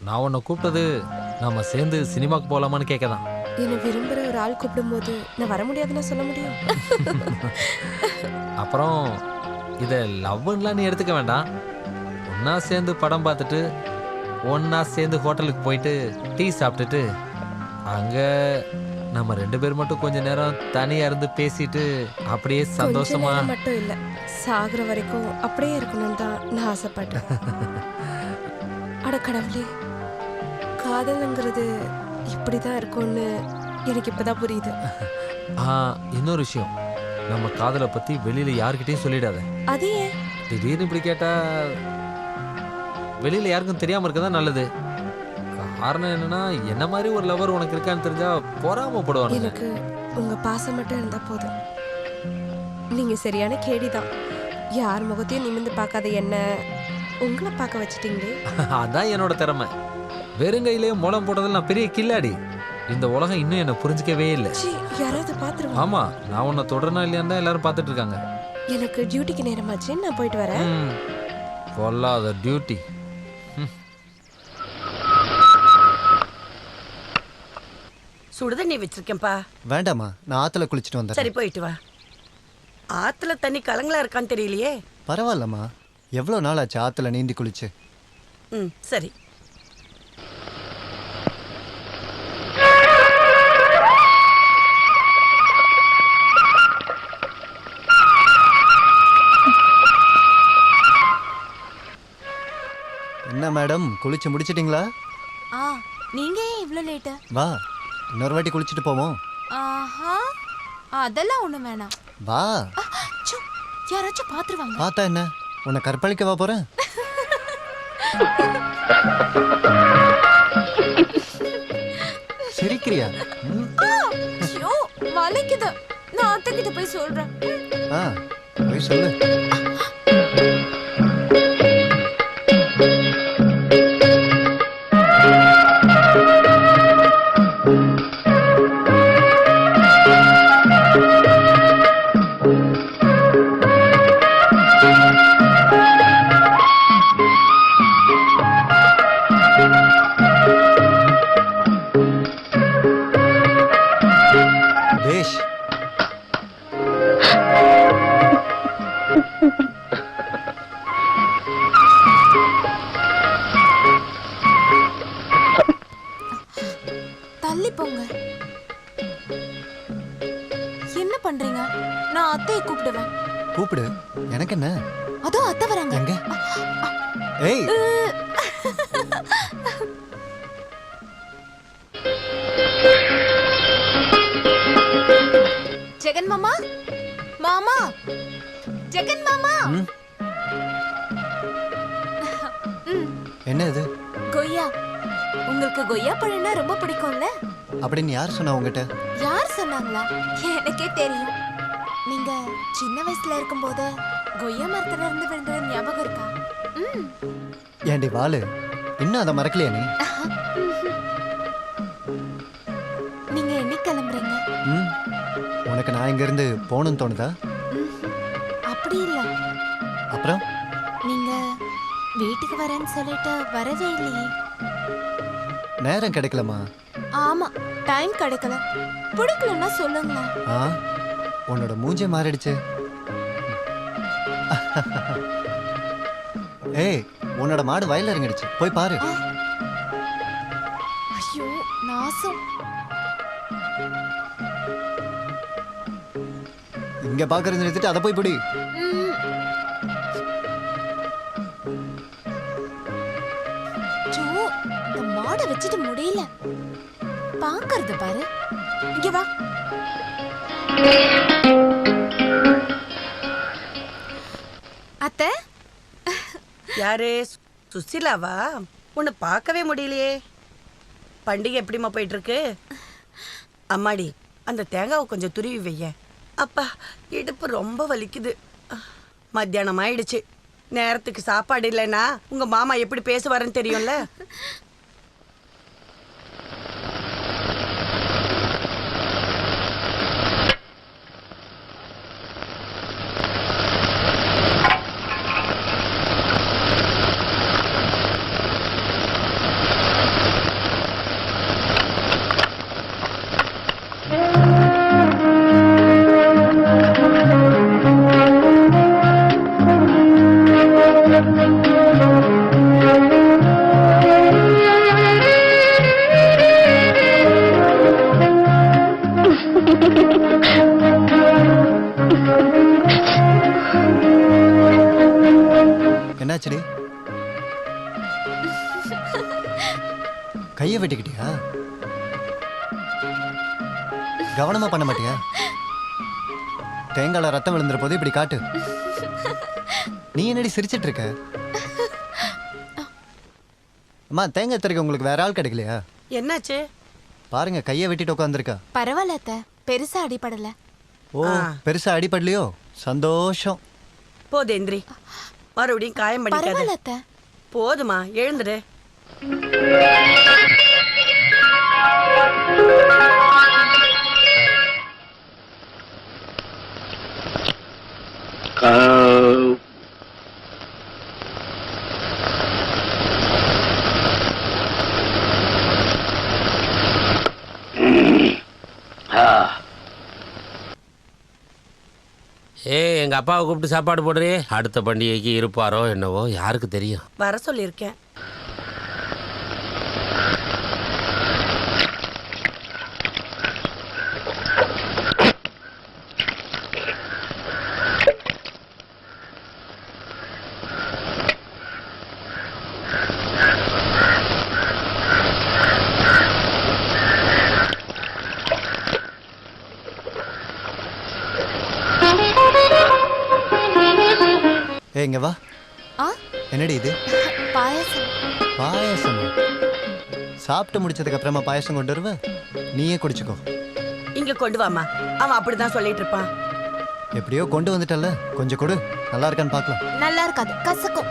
நான் உன்னை கூப்பிட்டது நம்ம சேர்ந்து சினிமாக்கு போகலாமான்னு கேட்கதான். என்னை விரும்புகிற ஒரு ஆள் கூப்பிடும்போது நான் வர முடியாதுன்னு சொல்ல முடியும். அப்புறம் இதை லவ்லாம் நீ எடுத்துக்க வேண்டாம். ஒன்றா சேர்ந்து படம் பார்த்துட்டு ஒன்றா சேர்ந்து ஹோட்டலுக்கு போயிட்டு டீ சாப்பிட்டுட்டு அங்கே நம்ம 2 பேர் மட்டும் கொஞ்ச நேரம் தனியாக இருந்து பேசிட்டு அப்படியே சந்தோஷமா மட்டும் இல்லை, சாகுற வரைக்கும் அப்படியே இருக்கணும்னு தான் நான் ஆசைப்பட்டேன். அட கடவுளே, காதலுங்கிறது இப்படிதான் இருக்கும்னு எனக்கு இப்பதான் புரியுது. இன்னொரு விஷயம், நம்ம காதலை பற்றி வெளியில் யாருக்கிட்டையும் சொல்லிடாத. அது ஏன்? திடீர்னு இப்படி கேட்டால் வெளியில் யாருக்கும் தெரியாமல் இருக்கதான் நல்லது. காரணம் என்னன்னா, என்ன மாதிரி ஒரு லவர் உனக்கு இருக்கான்னு தெரிஞ்சா பொறாமப்படுவாங்க. எனக்கு உங்க பாசம் மட்டும் இருந்தா போதும். நீங்க சரியான கேடிதான். யார் முகத்தையும் நிமிர்ந்து பார்க்காத என்ன உங்களை பார்க்க வச்சிட்டீங்களே. அதான் என்னோட திறமை. வெறுங்கையிலேயே மூலம் போட்டதில் நான் பெரிய கில்லாடி. இந்த உலகம் இன்னும் என்ன புரிஞ்சிக்கவே இல்லை. யாராவது பார்த்துருவாங்க. ஆமா, நான் உன்னை தொடரணும் இல்லையான்னு தான் எல்லாரும் பார்த்துட்டு இருக்காங்க. எனக்கு டியூட்டிக்கு நேரமாச்சு, நான் போயிட்டு வரேன். பொல்லாத டியூட்டி. சுடுதண்ணி வச்சிருக்கேன்ப்பா. வேண்டாமா, நான் ஆத்துல குளிச்சுட்டு வந்தேன். சரி, போயிட்டு வா. ஆத்துல தண்ணி கலங்களா இருக்கான்னு தெரியலையே. பரவாயில்லம்மா, எவ்வளோ நாள் ஆச்சு ஆத்துல நீந்தி குளிச்சு. சரி. என்ன மேடம், குளிச்சு முடிச்சிட்டிங்களா? நீங்க ஏன் இவ்ளோ லேட்டா? வா, இன்னொரு வாட்டி குளிச்சுட்டு போவோம். ஆஹா, அதெல்லாம் ஒண்ணு வேணாம். வா. யாராச்சும் பாத்துருவாங்க. பார்த்தா என்ன, உன்னை கற்பழிக்க வா போறேன். சிரிக்கிறியா? ஐயோ, வலிக்குது. நான் அத்தை கிட்ட போய் சொல்றேன். போய் சொல்லு. தள்ளி போங்க. என்ன பண்றீங்க? நான் அத்தையை கூப்பிடுவேன். கூப்பிடு, எனக்கு என்ன? அதோ அத்தை வராங்க. எங்க? ஏய், ஜெகன் மாமா, மாமா, ஜெகன் மாமா. என்ன இது? கொய்யா. உங்களுக்கு கொய்யா பழம்னா ரொம்ப பிடிக்கும்ல? அப்படின்னு யார் சொன்னா உங்ககிட்ட? யார் சொன்னாங்களா? எனக்கே தெரியும். நீங்க சின்ன வயசுல இருக்கும்போது கொய்யா மரத்துல இருந்து விழுந்தது ஞாபகம் இருக்கா? ஏண்டி வாளு, இன்னும் அதை மறக்கலையா நீ? நீங்க என்னைக்கு கிளம்புறீங்க? உனக்கு நான் இங்க இருந்து போகணும்னு தோணுதா? அப்படி இல்ல. அப்புறம் நீங்க வீட்டுக்கு வரேன்னு சொல்லிட்டு வரவே இல்லையே. நேரம் கிடைக்கலமா? ஆமா, டைம் கிடைக்கல. பிடிக்கலன்னா சொல்லுங்களேன். உன்னோட மூஞ்சே மாறிடுச்சு. ஏய், உன்னோட மாடு வயல்ல இறங்கிடுச்சு, போய் பாரு. ஐயோ, நாசம். இங்க பாக்குறது நிறுத்திட்டு அதை போய் பிடி. இந்த மாடை வச்சுட்டு முடியல. பாக்குறது பாரு. இங்க வா. அத்தை. யாரு? சுசிலாவா? உன்னை பார்க்கவே முடியலையே. பண்டிகை எப்படிமா போயிட்டு இருக்கு? அம்மாடி, அந்த தேங்காவை கொஞ்சம் துருவி வைய. அப்பா, இடுப்பு ரொம்ப வலிக்குது. மத்தியானம் ஆயிடுச்சு. நேரத்துக்கு சாப்பாடு இல்லைன்னா உங்க மாமா எப்படி பேசுவாருன்னு தெரியும்ல. கையை வெட்டிக்கிட்டியா? கவனமா பண்ண மாட்டியா? தேங்கால ரத்தம் விழுந்துற போது இப்படி காட்டு. நீ என்னடி சிரிச்சிட்டு இருக்க? அம்மா, தேங்காய் தரைக்க உங்களுக்கு வேற ஆள் கிடைக்கலையா? என்னாச்சு? பாருங்க, கையை வெட்டிட்டு உட்காந்துருக்கா. பரவாயில்ல அத்தை, பெருசா அடிபடல. ஓ, பெருசா அடிபடலையோ? சந்தோஷம். போது எந்திரி, மறுபடியும் காயம் பண்ணிக்காத. பரவாயில்ல அத்தை. போதுமா, எழுந்துடு. எங்க அப்பாவை கூப்பிட்டு சாப்பாடு போடுறே. அடுத்த பண்டிகைக்கு இருப்பாரோ என்னவோ, யாருக்கு தெரியும். வர சொல்லியிருக்கேன். இங்க வா. ஆ, என்னடி இது? பாயாசம். பாயாசம்? சாப்பிட்டு முடிச்சதுக்கு அப்புறமா பாயாசம் கொண்டு வருவ? நீயே குடிச்சுக்கோ. இங்க கொண்டு வாமா, அவன் அப்படிதான் சொல்லிட்டு இருப்பான். எப்படியோ கொண்டு வந்துட்டல்ல, கொஞ்சம் கொடு, நல்லா இருக்கான்னு பார்க்கலாம். நல்லா இருக்காது, கசக்கும்.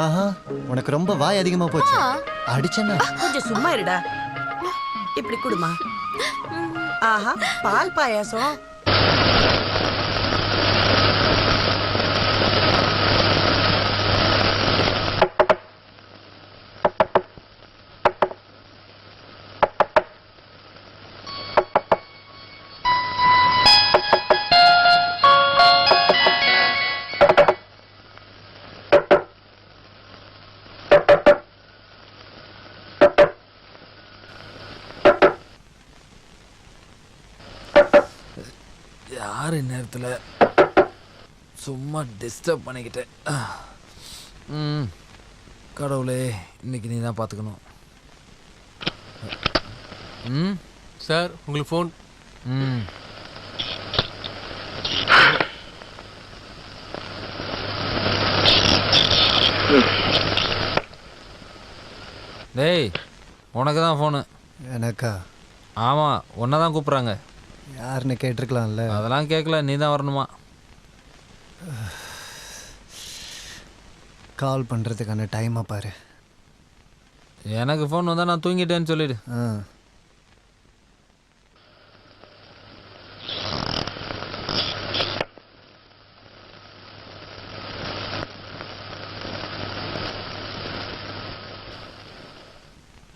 ஆஹா, உனக்கு ரொம்ப வாய் அதிகமா போச்சு. ஆ. அடிச்சேன்னா? கொஞ்சம் சும்மா இருடா. இப்படி குடுமா. ஆஹா, பால் பாயாசம். யார் இந்நேரத்தில் சும்மா டிஸ்டர்ப் பண்ணிக்கிட்டேன். கடவுளே, இன்னைக்கு நீ தான் பார்த்துக்கணும். சார், உங்களுக்கு ஃபோன். டேய், உனக்கு தான் ஃபோனு. எனக்கா? ஆமாம், உன்னை தான் கூப்பிட்றாங்க. யாருன்னு கேட்டிருக்கலாம்ல. அதெல்லாம் கேட்கல, நீ தான் வரணுமா? கால் பண்ணுறதுக்கான டைமாக பாரு. எனக்கு ஃபோன் வந்தால் நான் தூங்கிட்டேன்னு சொல்லிடு.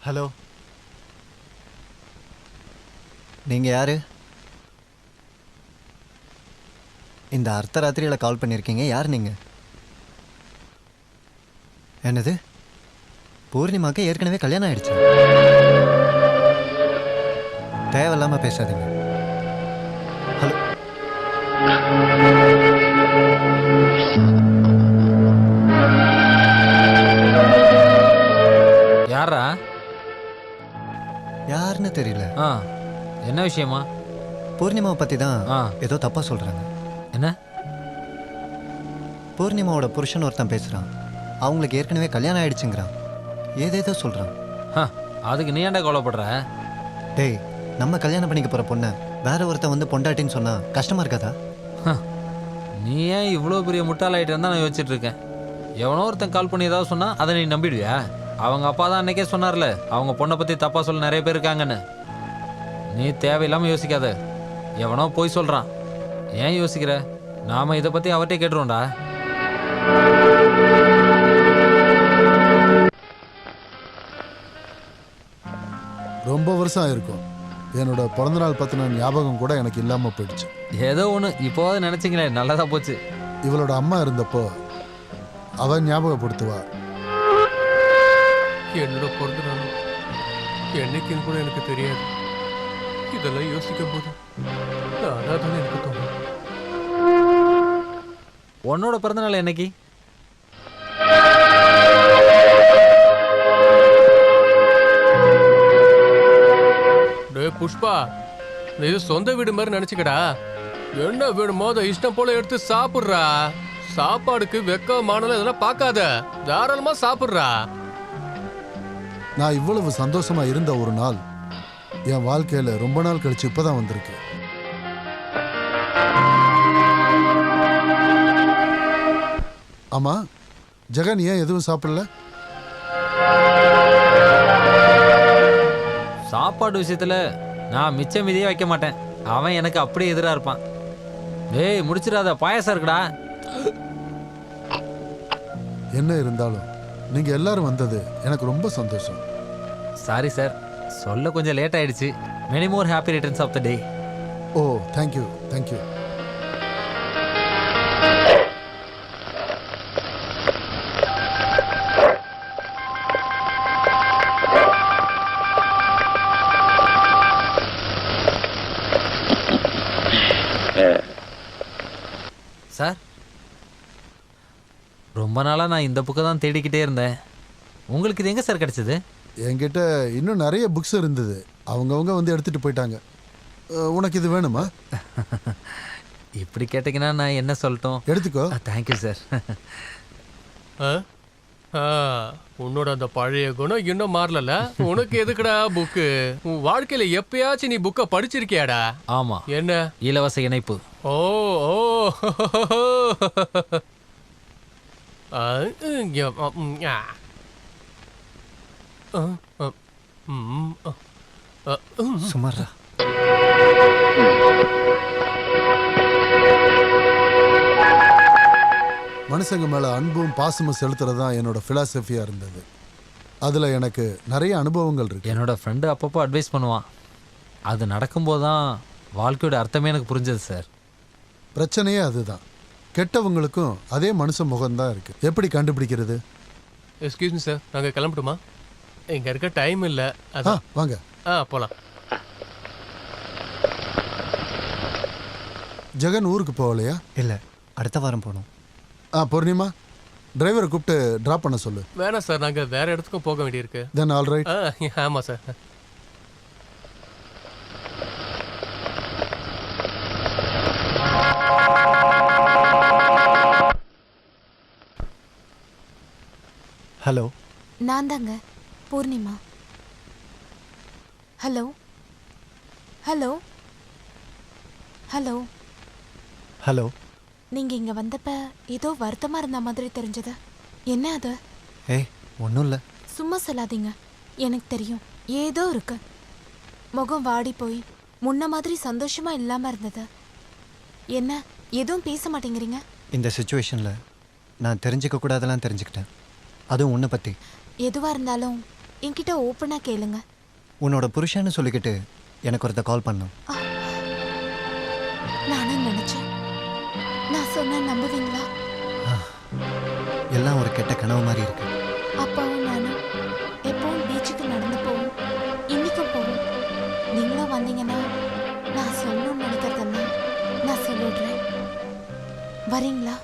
ஹலோ, நீங்கள் யார்? இந்த அர்த்தராத்திரியில் கால் பண்ணியிருக்கீங்க. யார் நீங்கள்? என்னது? பூர்ணிமாக்கு ஏற்கனவே கல்யாணம் ஆயிடுச்சு? தேவையில்லாமல் பேசாதீங்க. ஹலோ, யாரா? யாருன்னு தெரியல. என்ன விஷயமா? பூர்ணிமாவை பற்றி தான் ஏதோ தப்பாக சொல்கிறாங்க. என்ன? பூர்ணிமாவோட புருஷன் ஒருத்தன் பேசுகிறான். அவங்களுக்கு ஏற்கனவே கல்யாணம் ஆயிடுச்சுங்கிறான். ஏதேதோ சொல்கிறான். அதுக்கு நீ ஏன்டா கவலைப்படுற? டேய், நம்ம கல்யாணம் பண்ணிக்க போகிற பொண்ணை வேற ஒருத்தன் வந்து பொண்டாட்டின்னு சொன்னால் கஷ்டமாக இருக்காதா? நீ ஏன் இவ்வளோ பெரிய முட்டாளாயிட்டு தான் நான் யோசிச்சுட்டு இருக்கேன். எவனோ ஒருத்தன் கால் பண்ணி ஏதாவது சொன்னால் அதை நீ நம்பிடுவியா? அவங்க அப்பா தான் அன்னைக்கே சொன்னார்ல, அவங்க பொண்ணை பற்றி தப்பாக சொல்ல நிறைய பேர் இருக்காங்கன்னு. நீ தேவையில்லாமல் யோசிக்காத. எவனோ போய் சொல்கிறான், ஏன் யோசிக்கிற? நாம் இதை பற்றி அவர்கிட்ட கேட்டுருவோம்டா. ரொம்ப வருஷம் ஆயிருக்கும். என்னோட பிறந்தநாள் பற்றின ஞாபகம் கூட எனக்கு இல்லாமல் போயிடுச்சு. ஏதோ ஒன்று இப்போது நினச்சிங்களே, நல்லதாக போச்சு. இவளோட அம்மா இருந்தப்போ அவ ஞாபகப்படுத்துவா. என்னோட பிறந்தநாளும் என்னைக்குன்னு கூட எனக்கு தெரியாது. இதெல்லாம் யோசிக்கும் போது அதான் எனக்கு தோணும். உன்னோட பிறந்தநாள் என்னைக்கு? புஷ்பா, நீ இது சொந்த வீடு மாதிரி நினைச்சுக்கடா. என்ன வேணுமோ அதை இஷ்டம் போல எடுத்து சாப்பிடுறா. சாப்பாடுக்கு வெக்க மானல இதெல்லாம் பார்க்காத, தாராளமா சாப்பிடுறா. நான் இவ்வளவு சந்தோஷமா இருந்த ஒரு நாள் என் வாழ்க்கையில ரொம்ப நாள் கழிச்சு இப்பதான் வந்திருக்கு. ஆமா, ஜெகன் ஏன் எதுவும் சாப்பிடல? சாப்பாடு விஷயத்துல நான் மிச்சம் மீதியே வைக்க மாட்டேன். அவன் எனக்கு அப்படியே எதிரா இருப்பான். டேய் முடிச்சிடாத, பாயாசம் இருக்குடா. என்ன இருந்தாலும் நீங்க எல்லாரும் வந்தது எனக்கு ரொம்ப சந்தோஷம். சாரி சார், சொல்ல கொஞ்சம் லேட் ஆயிடுச்சு. Many more happy returns of the day. Oh, thank you thank you. Sir, ரொம்ப நாளாக நான் இந்த புக்கை தான் தேடிக்கிட்டே இருந்தேன். உங்களுக்கு இது எங்கே சார் கிடைச்சது? என்கிட்ட இன்னும் நிறைய புக்ஸ் இருந்தது, அவங்கவுங்க வந்து எடுத்துட்டு போயிட்டாங்க. உனக்கு இது வேணுமா? இப்படி கேட்டிங்கன்னா நான் என்ன சொல்லட்டும்? எடுத்துக்கோ. Thank you sir. உன்னோட அந்த பழைய குணம் இன்னும் மாறல. உனக்கு எதுக்குடா புக்கு? உன் வாழ்க்கையில எப்பயாச்சும் நீ புக்கை படிச்சிருக்கியாடா? ஆமா. என்ன? இலவச இணைப்பு. ஓ ஓ சுமாரா. மனுஷங்க மேல அன்பும் பாசமும் செலுத்துறது தான் என்னோட பிலாசபியா இருந்தது. அதுல எனக்கு நிறைய அனுபவங்கள் இருக்கு. என்னோட ஃப்ரெண்டு அப்பப்போ அட்வைஸ் பண்ணுவான். அது நடக்கும்போது தான் வாழ்க்கையோட அர்த்தமே எனக்கு புரிஞ்சது சார். பிரச்சனையே அதுதான். கெட்டவங்களுக்கும் அதே மனுஷ முகம்தான் இருக்கு. எப்படி கண்டுபிடிக்கிறது? எக்ஸ்கியூஸ் மீ சார், நாங்கள் கிளம்பட்டுமா? இங்கே இருக்க டைம் இல்லை. வாங்க. போகலாம். ஜெகன் ஊருக்கு போகலையா? இல்லை, அடுத்த வாரம் போகணும். பூர்ணிமா, டிரைவரை கூப்பிட்டு ட்ராப் பண்ண சொல்லு. வேணாம் சார், நாங்கள் வேற இடத்துக்கும் போக வேண்டியிருக்கு. Then all right. ஆமாம் சார். ஹலோ, நான் தாங்க Purnima. Hello hello hello hello. நீங்க இங்க வந்தப்ப ஏதோ வருத்தமா இருந்த மாதிரி தெரிஞ்சது. என்ன அது? ஏய், ஒன்றும் இல்லை. சும்மா சொல்லாதீங்க, எனக்கு தெரியும் ஏதோ இருக்கு. முகம் வாடி போய் முன்ன மாதிரி சந்தோஷமா இல்லாம இருந்தது. என்ன, எதுவும் பேச மாட்டேங்கிறீங்க? இந்த சுச்சுவேஷனில் நான் தெரிஞ்சுக்க கூடாதெல்லாம் தெரிஞ்சுக்கிட்டேன். அதுவும் உன்னை பற்றி. எதுவா இருந்தாலும் என்கிட்ட ஓப்பனா கேளுங்க. உன்னோட புருஷன்னு சொல்லிக்கிட்டு எனக்கு ஒருத்த கால் பண்ணோம். நானும் நினைச்சேன். நான் சொன்ன நம்புவீங்களா? எல்லாம் ஒரு கெட்ட கனவு மாதிரி இருக்கு. அப்பாவும் நானும் எப்பவும் பீச்சுக்கு நடந்து போவோம். இன்னைக்கும் போவோம். நீங்களும் வந்தீங்கன்னா நான் சொல்லணும்னு நினைக்கிறதெல்லாம் நான் சொல்லிடுறேன். வரீங்களா?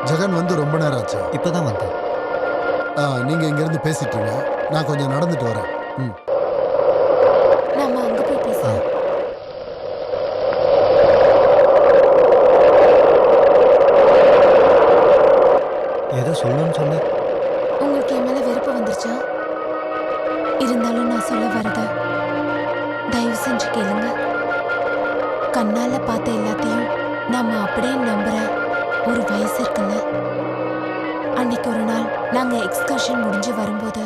ஜெகன் வந்து ரொம்ப நேரம் ஆச்சு. இப்போதான் வந்தேன். நீங்க இங்க இருந்து பேசிட்டீங்க, நான் கொஞ்சம் நடந்துட்டு வரேன். நாம அங்க போய் பேசலாம். ஏதோ சொல்லணும்னு சொன்ன. உங்களுக்கு என் மேல வெறுப்பு வந்துருச்சா? இருந்தாலும் நான் சொல்ல வரத தயவு செஞ்சு கேளுங்க. கண்ணால பார்த்த எல்லாத்தையும் நாம அப்படியே நம்புற ஒரு வயசு இருக்குல்ல. அன்னைக்கு ஒரு நாள் நாங்க எக்ஸ்கர்ஷன் முடிஞ்சு வரும்போது